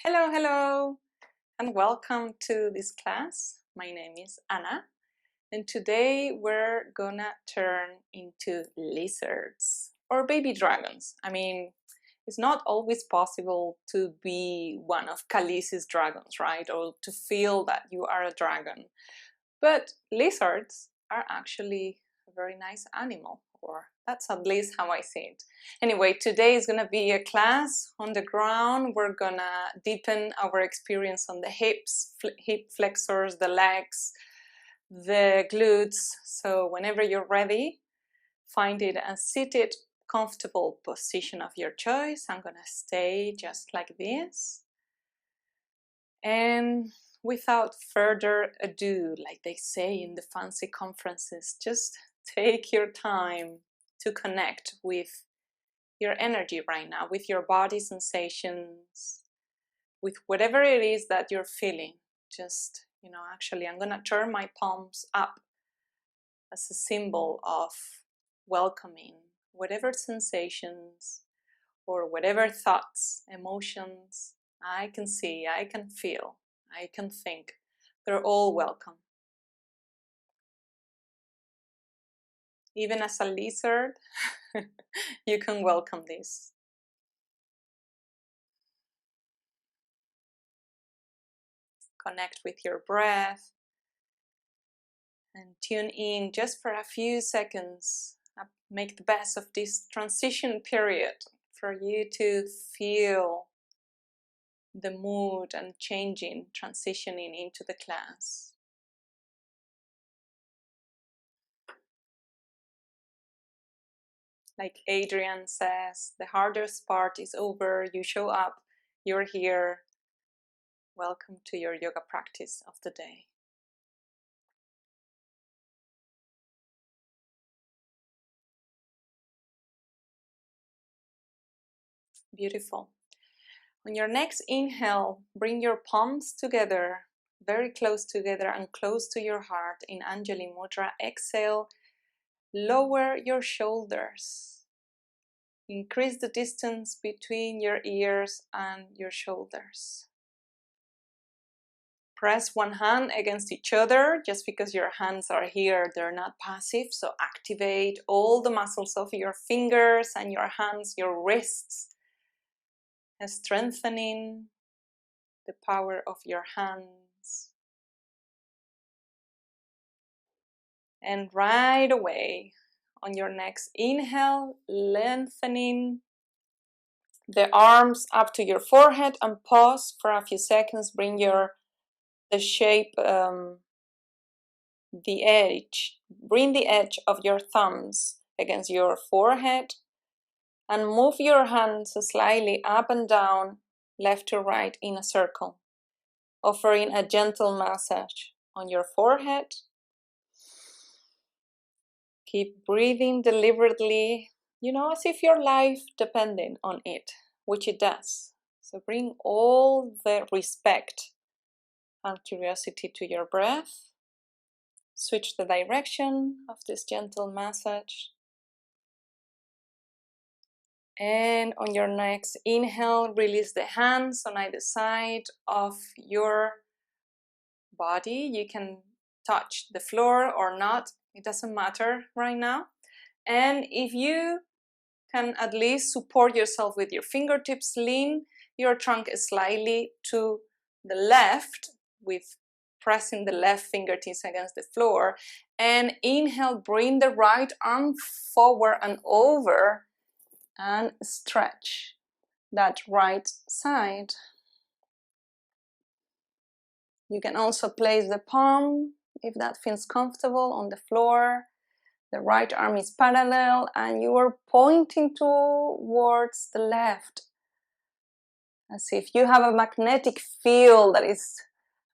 Hello, hello, and welcome to this class. My name is Anna, and today we're gonna turn into lizards or baby dragons. I mean, it's not always possible to be one of Khaleesi's dragons, right? Or to feel that you are a dragon. But lizards are actually a very nice animal, or that's at least how I see it. Anyway, today is gonna be a class on the ground. We're gonna deepen our experience on the hips, hip flexors, the legs, the glutes. So whenever you're ready, find it a seated, comfortable position of your choice. I'm gonna stay just like this. And without further ado, like they say in the fancy conferences, just take your time to connect with your energy right now, with your body sensations, with whatever it is that you're feeling. Just, actually, I'm gonna turn my palms up as a symbol of welcoming whatever sensations or whatever thoughts, emotions I can see, I can feel, I can think. They're all welcome. Even as a lizard, you can welcome this. Connect with your breath and tune in just for a few seconds. Make the best of this transition period for you to feel the mood and changing, transitioning into the class. Like Adrian says, the hardest part is over. You show up, you're here. Welcome to your yoga practice of the day. Beautiful. On your next inhale, bring your palms together, very close together and close to your heart in Anjali Mudra. Exhale, lower your shoulders. Increase the distance between your ears and your shoulders. Press one hand against each other. Just because your hands are here, they're not passive. So activate all the muscles of your fingers and your hands, your wrists, and strengthening the power of your hands. And right away, on your next inhale, lengthening the arms up to your forehead and pause for a few seconds. Bring the shape, the edge. Bring the edge of your thumbs against your forehead and move your hands slightly up and down, left to right in a circle, offering a gentle massage on your forehead. Keep breathing deliberately, as if your life depended on it, which it does. So bring all the respect and curiosity to your breath. Switch the direction of this gentle massage. And on your next inhale, release the hands on either side of your body. You can touch the floor or not. It doesn't matter right now. And if you can at least support yourself with your fingertips, lean your trunk slightly to the left with pressing the left fingertips against the floor. And inhale, bring the right arm forward and over and stretch that right side. You can also place the palm, if that feels comfortable, on the floor. The right arm is parallel and you are pointing towards the left, as if you have a magnetic field that is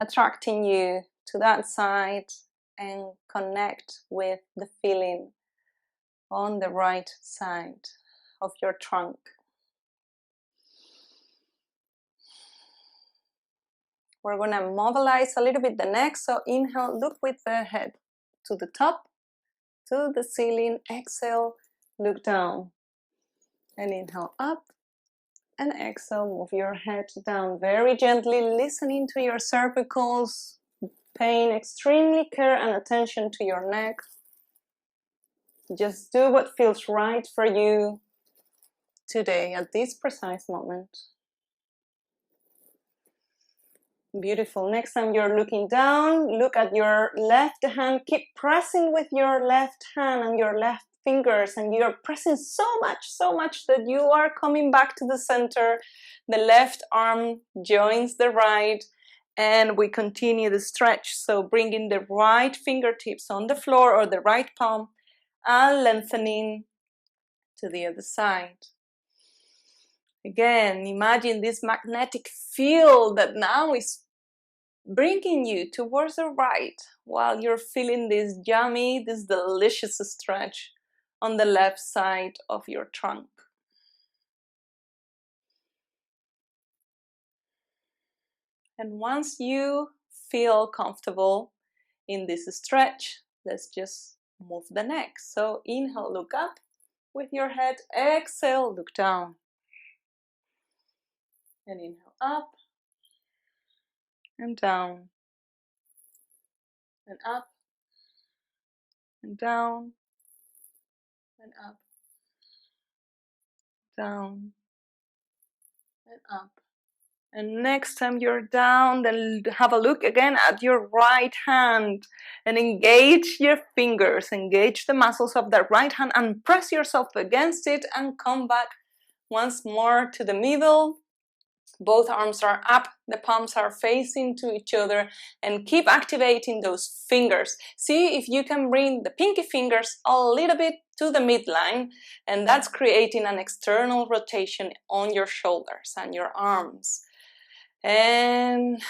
attracting you to that side, and connect with the feeling on the right side of your trunk. We're going to mobilize a little bit the neck. So inhale, look with the head to the top, to the ceiling. Exhale, look down. And inhale up. And exhale, move your head down very gently, listening to your cervicals, paying extremely care and attention to your neck. Just do what feels right for you today at this precise moment. Beautiful. Next time you're looking down, look at your left hand. Keep pressing with your left hand and your left fingers, and you're pressing so much that you are coming back to the center. The left arm joins the right, and we continue the stretch. So bringing the right fingertips on the floor or the right palm and lengthening to the other side. Again, imagine this magnetic field that now is bringing you towards the right while you're feeling this yummy, this delicious stretch on the left side of your trunk. And once you feel comfortable in this stretch, let's just move the neck. So inhale, look up with your head. Exhale, look down. And inhale up and down. And up and down and up, down and up. And next time you're down, then have a look again at your right hand and engage your fingers, engage the muscles of the right hand and press yourself against it and come back once more to the middle. Both arms are up, the palms are facing to each other, and keep activating those fingers. See if you can bring the pinky fingers a little bit to the midline, and that's creating an external rotation on your shoulders and your arms. And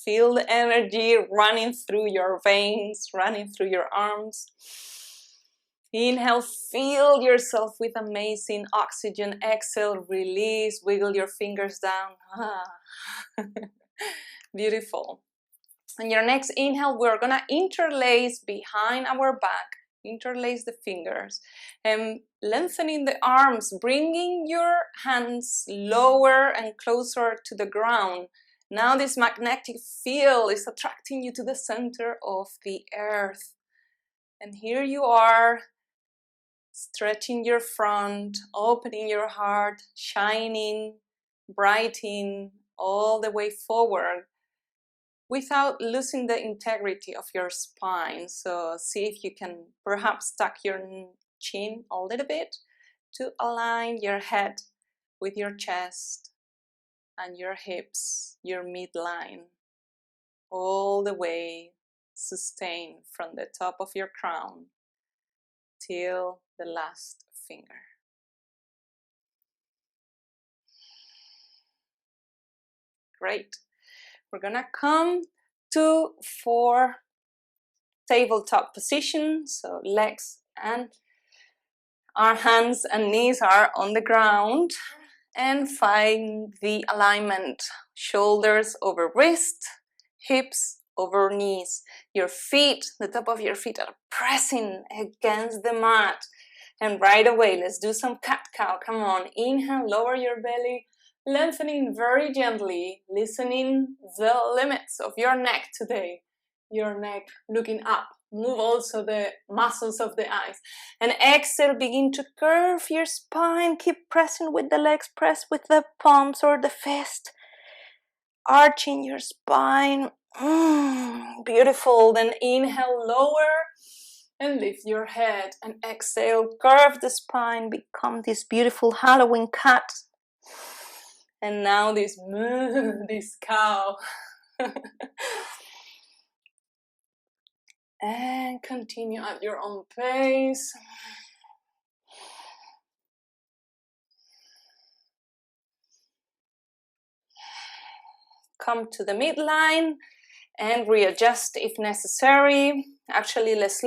feel the energy running through your veins, running through your arms. Inhale, fill yourself with amazing oxygen. Exhale, release, wiggle your fingers down. Beautiful. On your next inhale, we're gonna interlace behind our back, interlace the fingers, and lengthening the arms, bringing your hands lower and closer to the ground. Now this magnetic field is attracting you to the center of the earth. And here you are, stretching your front, opening your heart, shining, brightening all the way forward without losing the integrity of your spine. So see if you can perhaps tuck your chin a little bit to align your head with your chest and your hips, your midline, all the way sustained from the top of your crown till the last finger. Great. We're gonna come to 4 tabletop position. So legs and our hands and knees are on the ground, and find the alignment. Shoulders over wrist, hips over knees. Your feet, the top of your feet are pressing against the mat. And right away, let's do some cat-cow. Come on, inhale, lower your belly, lengthening very gently, listening the limits of your neck today. Your neck looking up. Move also the muscles of the eyes. And exhale, begin to curve your spine. Keep pressing with the legs, press with the palms or the fist. Arching your spine. Beautiful. Then inhale, lower and lift your head. And exhale, curve the spine, become this beautiful Halloween cat. And now this cow. And continue at your own pace. Come to the midline and readjust if necessary. Actually, let's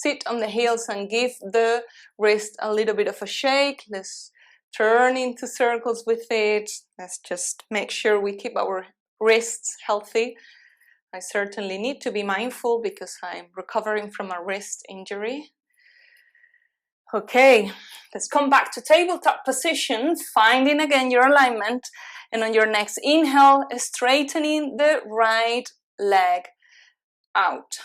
sit on the heels and give the wrist a little bit of a shake. Let's turn into circles with it. Let's just make sure we keep our wrists healthy. I certainly need to be mindful because I'm recovering from a wrist injury. Okay, let's come back to tabletop position, finding again your alignment, and on your next inhale, straightening the right leg out.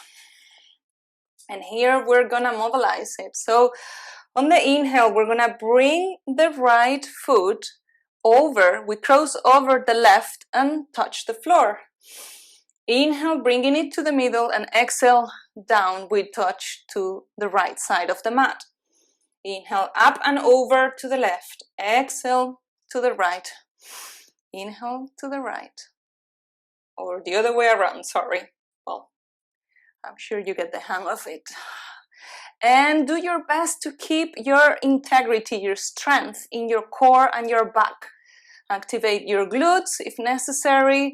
And here we're gonna mobilize it. So on the inhale, we're gonna bring the right foot over, we cross over the left and touch the floor. Inhale, bringing it to the middle, and exhale, down, we touch to the right side of the mat. Inhale, up and over to the left. Exhale, to the right. Inhale, to the right. Or the other way around, sorry. Well, I'm sure you get the hang of it. And do your best to keep your integrity, your strength in your core and your back. Activate your glutes if necessary.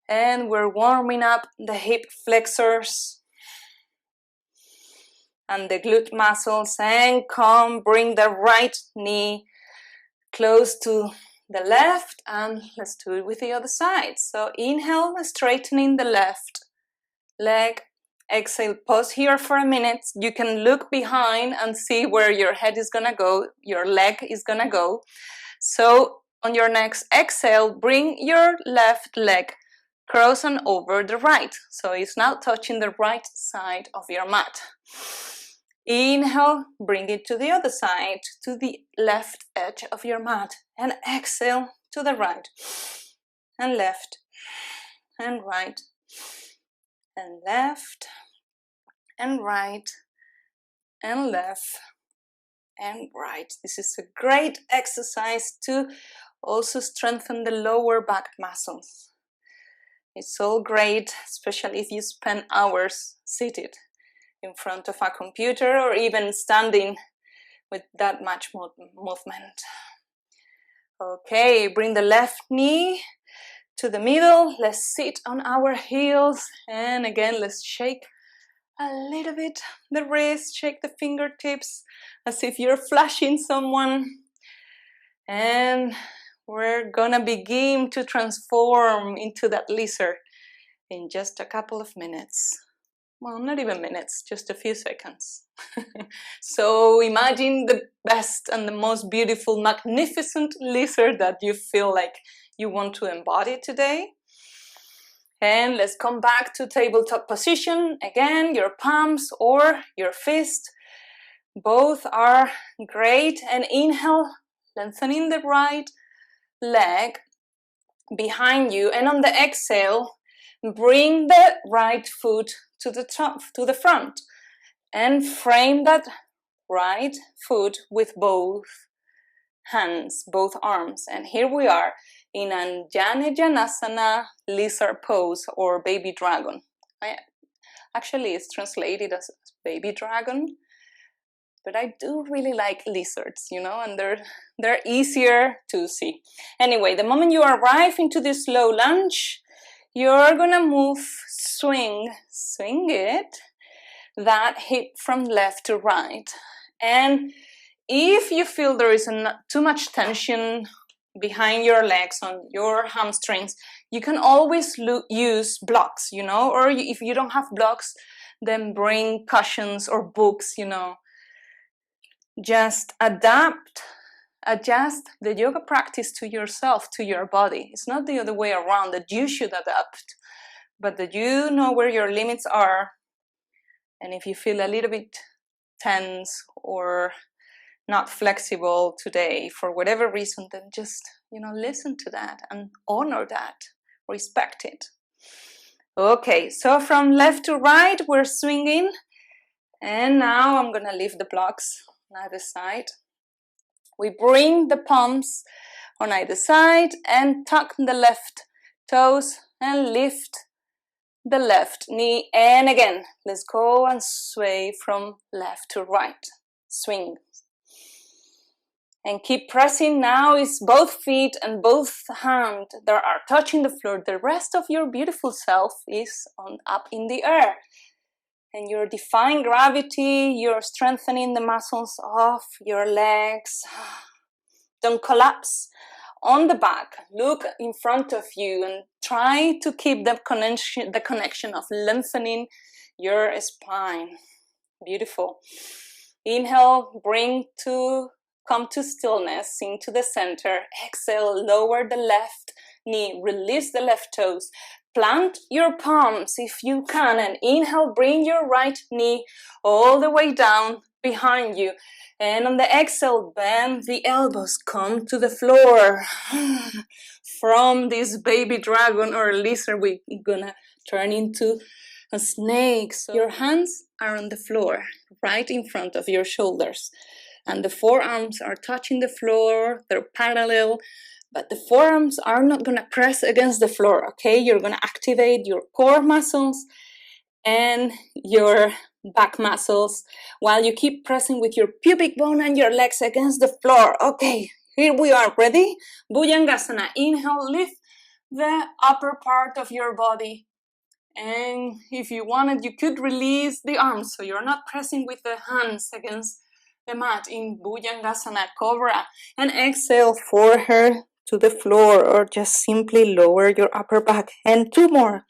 And we're warming up the hip flexors and the glute muscles, and come, bring the right knee close to the left, and let's do it with the other side. So inhale, straightening the left leg. Exhale, pause here for a minute. You can look behind and see where your head is gonna go, your leg is gonna go. So on your next exhale, bring your left leg cross and over the right. So it's now touching the right side of your mat. Inhale, bring it to the other side, to the left edge of your mat. And exhale to the right, and left, and right, and left, and right, and left, and right. This is a great exercise to also strengthen the lower back muscles. It's all great, especially if you spend hours seated in front of a computer or even standing with that much movement. Okay, bring the left knee to the middle. Let's sit on our heels, and again, let's shake a little bit the wrist, shake the fingertips as if you're flashing someone. And we're gonna begin to transform into that lizard in just a couple of minutes. Well, not even minutes, just a few seconds. So imagine the best and the most beautiful, magnificent lizard that you feel like you want to embody today. And let's come back to tabletop position. Again, your palms or your fist, both are great. And inhale, lengthening the right leg behind you. And on the exhale, bring the right foot to the top, to the front, and frame that right foot with both hands, both arms. And here we are in a Yoganasanas lizard pose or baby dragon. Actually, it's translated as baby dragon, but I do really like lizards, you know, and they're easier to see. Anyway, the moment you arrive into this low lunge, you're gonna move, swing it, that hip from left to right. And if you feel there is too much tension behind your legs, on your hamstrings, you can always use blocks, you know, or if you don't have blocks, then bring cushions or books, you know. Just adjust the yoga practice to yourself, to your body. It's not the other way around, that you should adapt, but that you know where your limits are. And if you feel a little bit tense or not flexible today for whatever reason, then just, you know, listen to that and honor that, respect it. Okay, so from left to right, we're swinging. And now I'm gonna leave the blocks on either side. We bring the palms on either side and tuck the left toes and lift the left knee. And again, let's go and sway from left to right. Swing. And keep pressing. Now is both feet and both hands that are touching the floor. The rest of your beautiful self is up in the air. And you're defying gravity, you're strengthening the muscles of your legs. Don't collapse on the back. Look in front of you and try to keep the connection of lengthening your spine. Beautiful. Inhale, come to stillness, into the center. Exhale, lower the left knee, release the left toes. Plant your palms if you can, and inhale, bring your right knee all the way down behind you. And on the exhale, bend the elbows, come to the floor. From this baby dragon or lizard, we're gonna turn into a snake. So your hands are on the floor, right in front of your shoulders. And the forearms are touching the floor, they're parallel, but the forearms are not gonna press against the floor, okay? You're gonna activate your core muscles and your back muscles while you keep pressing with your pubic bone and your legs against the floor. Okay, here we are, ready? Bhujangasana, inhale, lift the upper part of your body. And if you wanted, you could release the arms so you're not pressing with the hands against the mat in Bhujangasana, Cobra. And exhale, forehead to the floor, or just simply lower your upper back. And 2 more.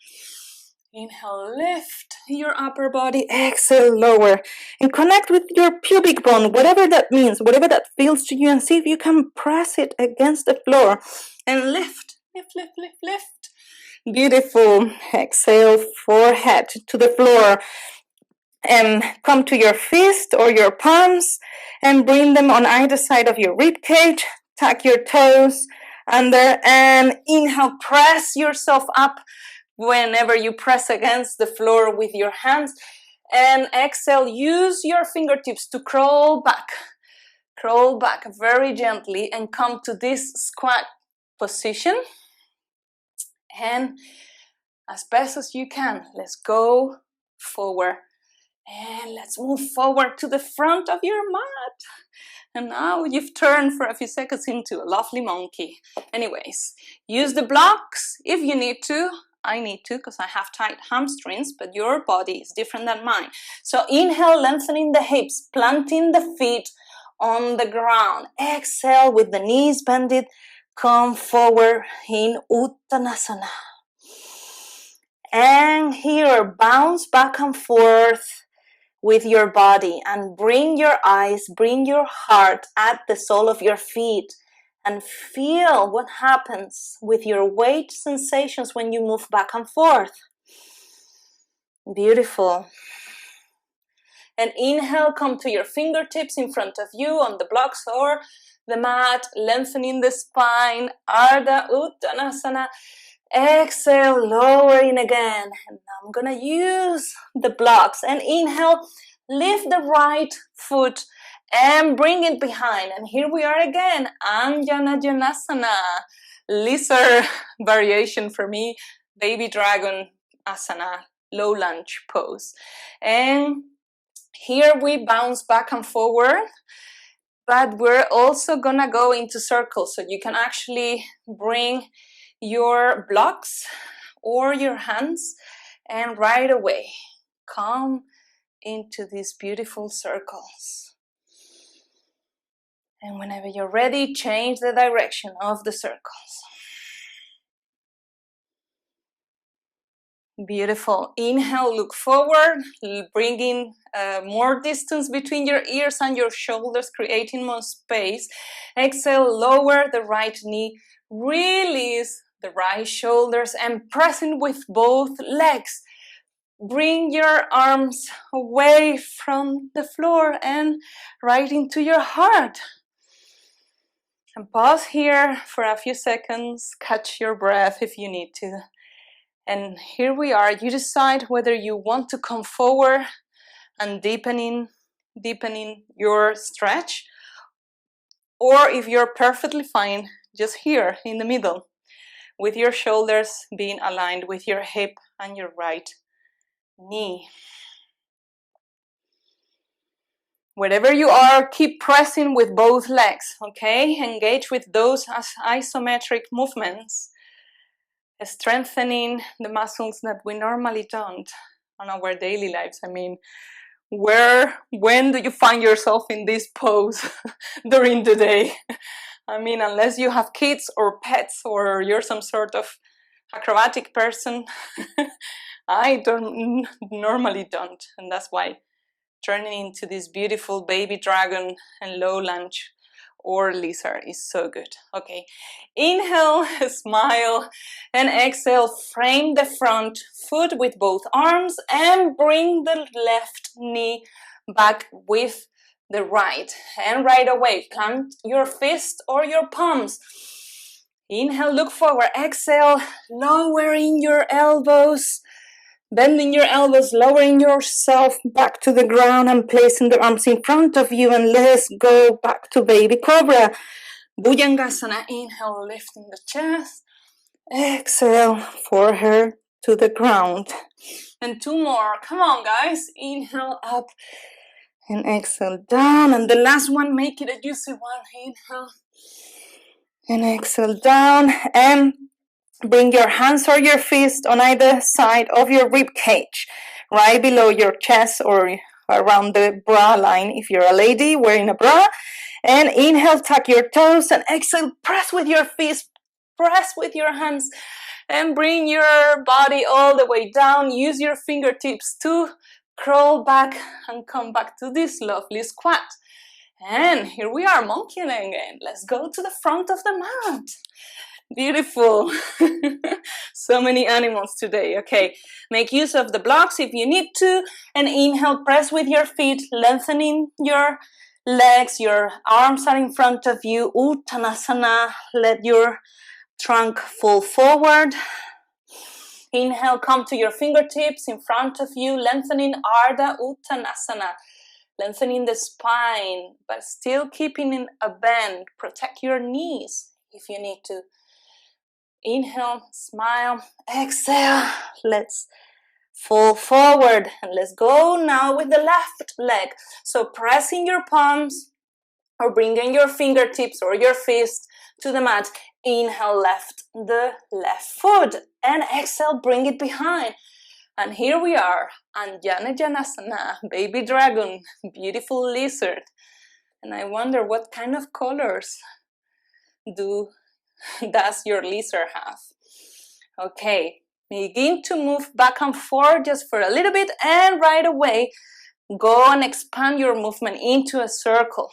Inhale, lift your upper body. Exhale, lower. And connect with your pubic bone, whatever that means, whatever that feels to you, and see if you can press it against the floor. And lift, lift, lift, lift, lift. Beautiful. Exhale, forehead to the floor. And come to your fist or your palms and bring them on either side of your rib cage. Tuck your toes under and inhale, press yourself up whenever you press against the floor with your hands. And exhale, use your fingertips to crawl back very gently and come to this squat position. And as best as you can, let's go forward. And let's move forward to the front of your mat. And now you've turned for a few seconds into a lovely monkey. Anyways, use the blocks if you need to. I need to because I have tight hamstrings, but your body is different than mine. So inhale, lengthening the hips, planting the feet on the ground. Exhale with the knees bended. Come forward in Uttanasana. And here, bounce back and forth with your body and bring your eyes, bring your heart at the sole of your feet and feel what happens with your weight sensations when you move back and forth. Beautiful. And inhale, come to your fingertips in front of you on the blocks or the mat, lengthening the spine, Ardha Uttanasana. Exhale, lowering again. And now I'm gonna use the blocks. And inhale, lift the right foot and bring it behind. And here we are again, Yoganasanas, lizard variation for me, baby dragon asana, low lunge pose. And here we bounce back and forward, but we're also gonna go into circles. So you can actually bring your blocks or your hands and right away come into these beautiful circles. And whenever you're ready, change the direction of the circles. Beautiful. Inhale, look forward, bringing more distance between your ears and your shoulders, creating more space. Exhale, lower the right knee, release the right shoulders and pressing with both legs. Bring your arms away from the floor and right into your heart. And pause here for a few seconds, catch your breath if you need to. And here we are. You decide whether you want to come forward and deepening your stretch, or if you're perfectly fine just here in the middle with your shoulders being aligned with your hip and your right knee. Wherever you are, keep pressing with both legs, okay? Engage with those isometric movements, strengthening the muscles that we normally don't on our daily lives. I mean, when do you find yourself in this pose during the day? I mean, unless you have kids or pets or you're some sort of acrobatic person, I normally don't, and that's why turning into this beautiful baby dragon and low lunge or lizard is so good. Okay, inhale, smile, and exhale, frame the front foot with both arms and bring the left knee back with the right. And right away, plant your fist or your palms. Inhale, look forward. Exhale, lowering your elbows. Bending your elbows, lowering yourself back to the ground and placing the arms in front of you, and let's go back to baby cobra. Bhujangasana, inhale, lifting the chest. Exhale, forehead to the ground. And two more, come on guys. Inhale up and exhale down. And the last one, make it a juicy one. Inhale and exhale down. And bring your hands or your fist on either side of your rib cage, right below your chest or around the bra line if you're a lady wearing a bra. And inhale, tuck your toes, and exhale, press with your fist, press with your hands, and bring your body all the way down. Use your fingertips to crawl back and come back to this lovely squat. And here we are, monkeying again. Let's go to the front of the mat. Beautiful. So many animals today. Okay, make use of the blocks if you need to, and inhale, press with your feet, lengthening your legs, your arms are in front of you. Uttanasana, let your trunk fall forward. Inhale, come to your fingertips in front of you, lengthening Ardha Uttanasana, lengthening the spine, but still keeping in a bend. Protect your knees if you need to. Inhale, smile, exhale, let's fall forward, and let's go now with the left leg. So pressing your palms or bringing your fingertips or your fist to the mat. Inhale, left the left foot, and exhale, bring it behind. And here we are, Yoganasanas, baby dragon, beautiful lizard. And I wonder what kind of colors does your lizard have? Okay, begin to move back and forth just for a little bit, and right away go and expand your movement into a circle.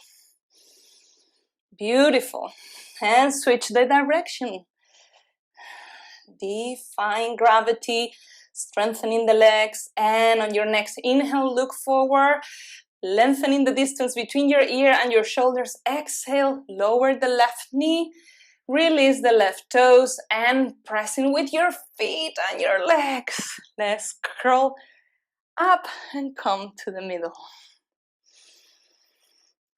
Beautiful. And switch the direction. Define gravity, strengthening the legs, and on your next inhale, look forward, lengthening the distance between your ear and your shoulders. Exhale, lower the left knee. Release the left toes and pressing with your feet and your legs. Let's curl up and come to the middle.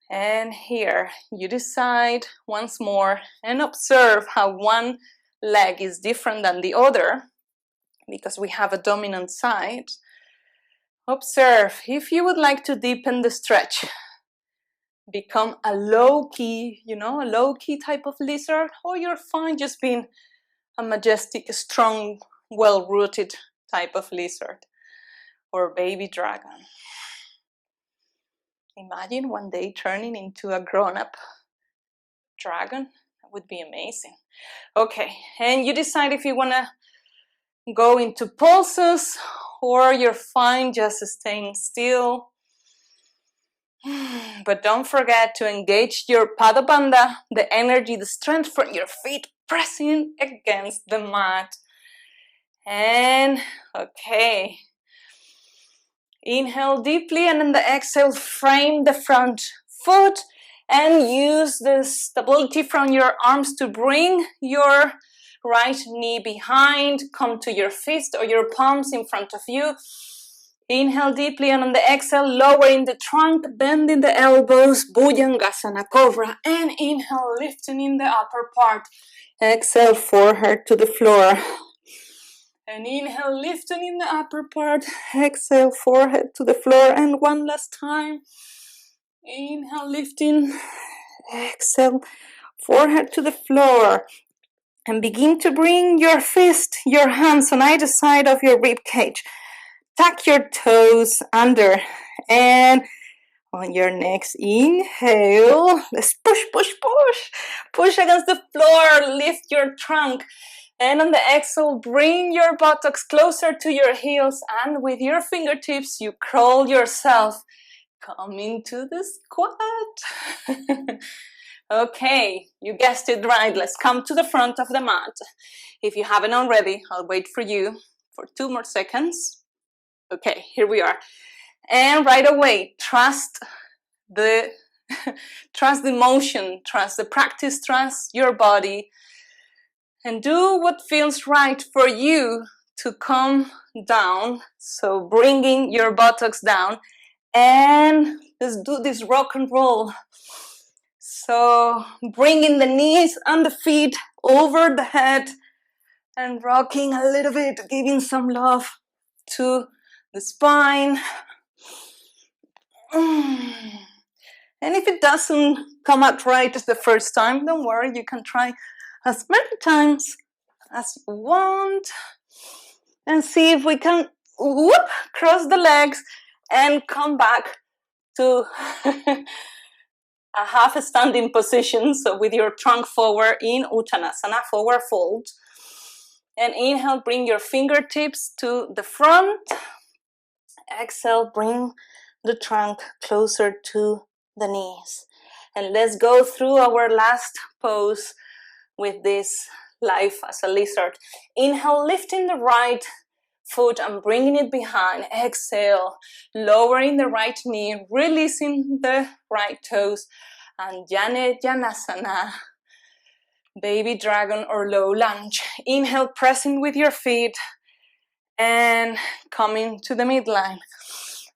And here you decide once more and observe how one leg is different than the other because we have a dominant side. Observe if you would like to deepen the stretch. Become a low-key, a low-key type of lizard, or you're fine just being a majestic, strong, well-rooted type of lizard or baby dragon. Imagine one day turning into a grown-up dragon. That would be amazing. Okay, and you decide if you want to go into pulses or you're fine just staying still. But don't forget to engage your Padabandha, the energy, the strength from your feet pressing against the mat. And okay, inhale deeply, and in the exhale, frame the front foot and use the stability from your arms to bring your right knee behind. Come to your fist or your palms in front of you. Inhale deeply, and on the exhale, lowering the trunk, bending the elbows, Bhujangasana, Cobra, and inhale, lifting in the upper part. Exhale, forehead to the floor. And inhale, lifting in the upper part. Exhale, forehead to the floor. And one last time. Inhale, lifting. Exhale, forehead to the floor. And begin to bring your fist, your hands on either side of your rib cage. Tuck your toes under, and on your next inhale, let's push, push, push. Push against the floor, lift your trunk. And on the exhale, bring your buttocks closer to your heels, and with your fingertips, you crawl yourself Come into the squat. Okay, you guessed it right. Let's come to the front of the mat. If you haven't already, I'll wait for you for 2 more seconds. Okay, here we are. And right away, trust the motion, trust the practice, trust your body, and do what feels right for you to come down. So bringing your buttocks down, and let's do this rock and roll. So bringing the knees and the feet over the head and rocking a little bit, giving some love to the spine. And if it doesn't come out right the first time, don't worry, you can try as many times as you want. And see if we can cross the legs and come back to a half standing position. So with your trunk forward in Uttanasana, forward fold. And inhale, bring your fingertips to the front. Exhale, bring the trunk closer to the knees. And let's go through our last pose with this life as a lizard. Inhale, lifting the right foot and bringing it behind. Exhale, lowering the right knee, releasing the right toes. And Yoganasanas, baby dragon or low lunge. Inhale, pressing with your feet and coming to the midline.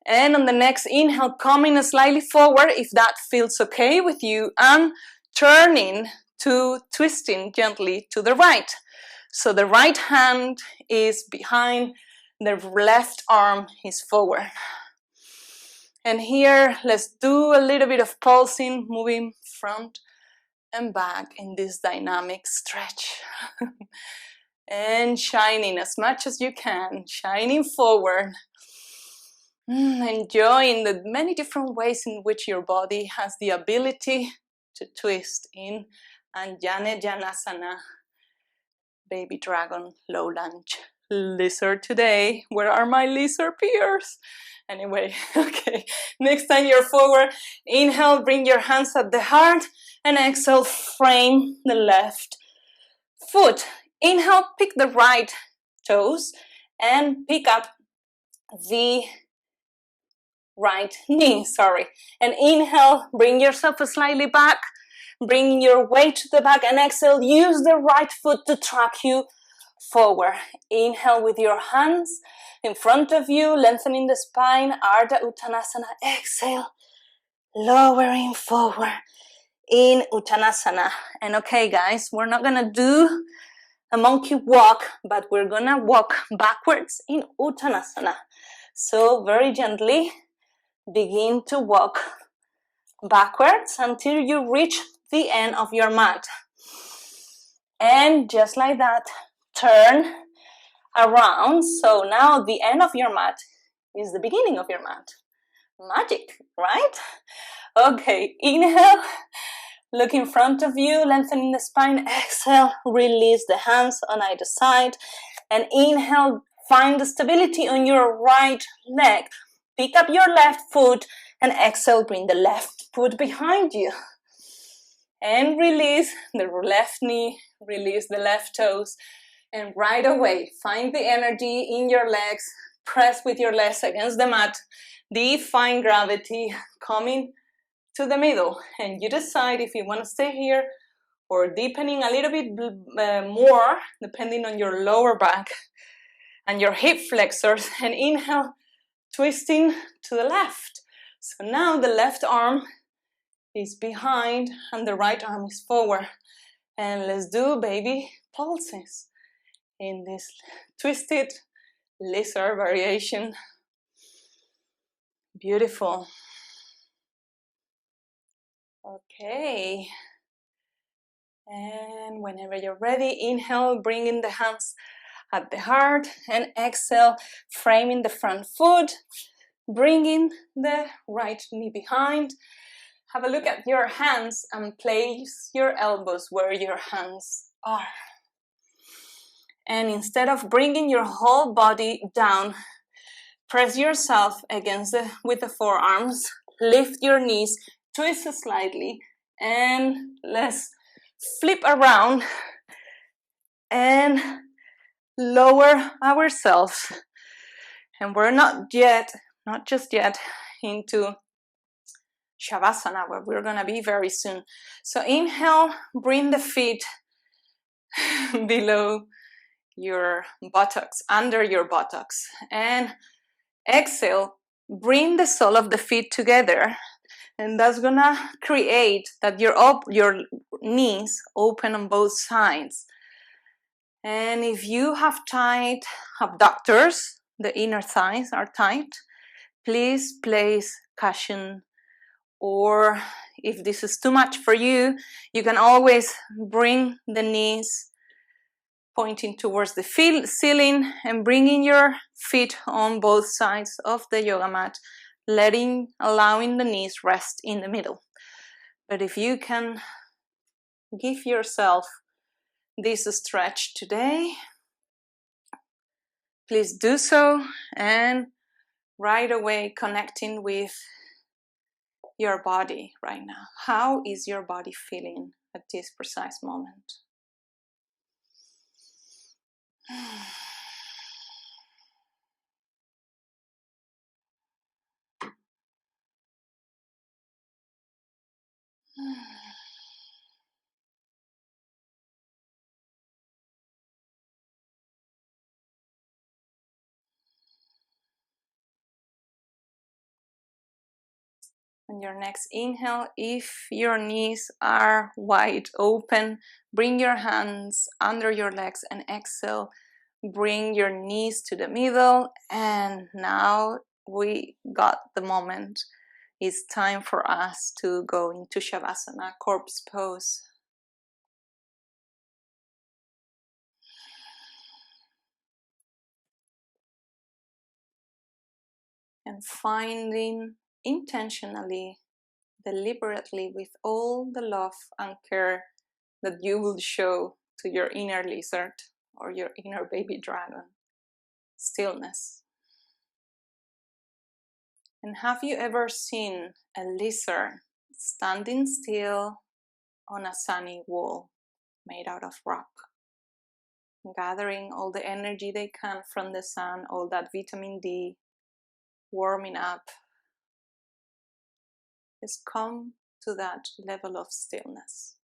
And on the next inhale, coming slightly forward if that feels okay with you, and turning to twisting gently to the right. So the right hand is behind, the left arm is forward. And here, let's do a little bit of pulsing, moving front and back in this dynamic stretch. And shining as much as you can, shining forward. Enjoying the many different ways in which your body has the ability to twist in and Yoganasanas, baby dragon, low lunge. Lizard today. Where are my lizard peers? Anyway, okay. Next time you're forward, inhale, bring your hands at the heart, and exhale, frame the left foot. Inhale, pick the right toes, and pick up the right knee, and inhale, bring yourself slightly back, bring your weight to the back, and exhale, use the right foot to track you forward. Inhale with your hands in front of you, lengthening the spine, Ardha Uttanasana. Exhale, lowering forward in Uttanasana. And okay guys, we're not gonna do a monkey walk, but we're gonna walk backwards in Uttanasana. So very gently, begin to walk backwards until you reach the end of your mat. And just like that, turn around. So now the end of your mat is the beginning of your mat. Magic, right? Okay, inhale, look in front of you, lengthening the spine. Exhale, release the hands on either side. And inhale, find the stability on your right leg. Pick up your left foot and exhale, bring the left foot behind you. And release the left knee, release the left toes. And right away, find the energy in your legs. Press with your legs against the mat. Define gravity coming to the middle. And you decide if you want to stay here or deepening a little bit more, depending on your lower back and your hip flexors. And inhale, twisting to the left. So now the left arm is behind and the right arm is forward. And let's do baby pulses in this twisted lizard variation. Beautiful. Okay. And whenever you're ready, inhale, bring in the hands at the heart, and exhale, framing the front foot, bringing the right knee behind. Have a look at your hands and place your elbows where your hands are. And instead of bringing your whole body down, press yourself with the forearms lift your knees, twist slightly, and let's flip around and lower ourselves. And we're not just yet, into Shavasana, where we're gonna be very soon. So inhale, bring the feet below your buttocks, under your buttocks, and exhale, bring the sole of the feet together, and that's gonna create that your knees open on both sides. And if you have tight abductors, the inner thighs are tight, please place cushion, or if this is too much for you, you can always bring the knees pointing towards the ceiling and bringing your feet on both sides of the yoga mat, allowing the knees rest in the middle. But if you can give yourself this stretch today, please do so, and right away connecting with your body right now. How is your body feeling at this precise moment? On your next inhale, if your knees are wide open, bring your hands under your legs, and exhale, bring your knees to the middle. And now we got the moment. It's time for us to go into Shavasana, corpse pose. And finding intentionally, deliberately, with all the love and care that you will show to your inner lizard or your inner baby dragon, stillness. And have you ever seen a lizard standing still on a sunny wall made out of rock, gathering all the energy they can from the sun, all that vitamin D, warming up? Just come to that level of stillness.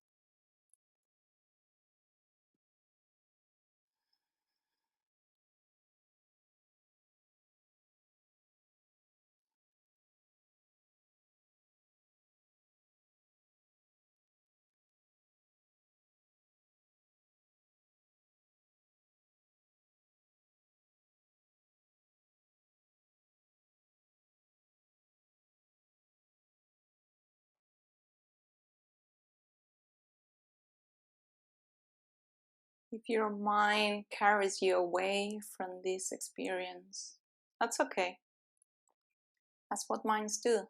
If your mind carries you away from this experience, that's okay. That's what minds do.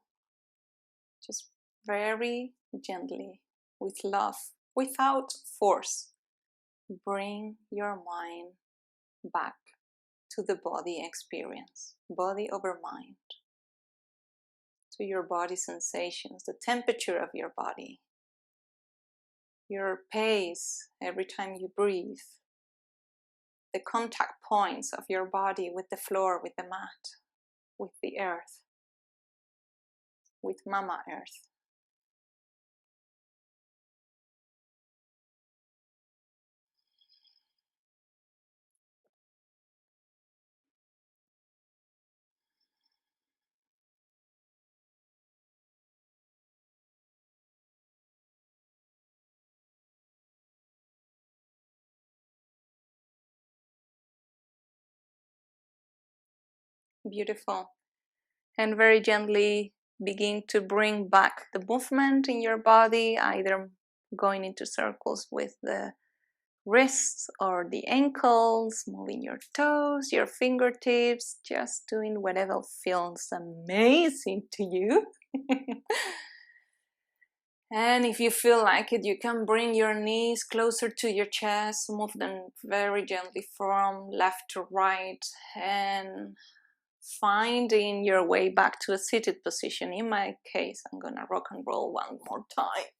Just very gently, with love, without force, bring your mind back to the body experience, body over mind, to your body sensations, the temperature of your body, your pace every time you breathe, the contact points of your body with the floor, with the mat, with the earth, with Mama Earth. Beautiful. And very gently begin to bring back the movement in your body, either going into circles with the wrists or the ankles, moving your toes, your fingertips, just doing whatever feels amazing to you. And if you feel like it, you can bring your knees closer to your chest, move them very gently from left to right, and finding your way back to a seated position. In my case, I'm gonna rock and roll one more time.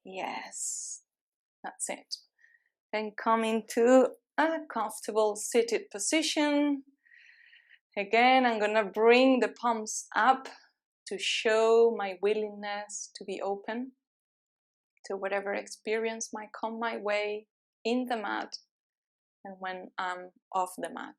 Yes, that's it. And coming to a comfortable seated position. Again, I'm gonna bring the palms up to show my willingness to be open to whatever experience might come my way in the mat and when I'm off the mat.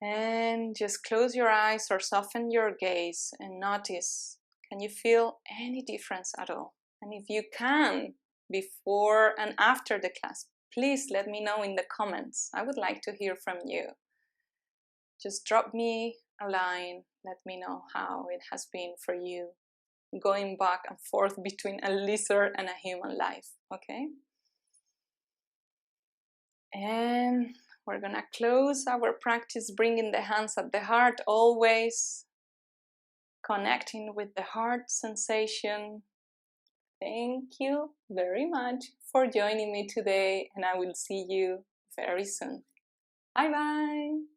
And just close your eyes or soften your gaze and notice, can you feel any difference at all? And if you can, before and after the class, please let me know in the comments. I would like to hear from you. Just drop me a line, let me know how it has been for you, going back and forth between a lizard and a human life, okay? And we're gonna close our practice bringing the hands at the heart, always connecting with the heart sensation. Thank you very much for joining me today, and I will see you very soon. Bye bye.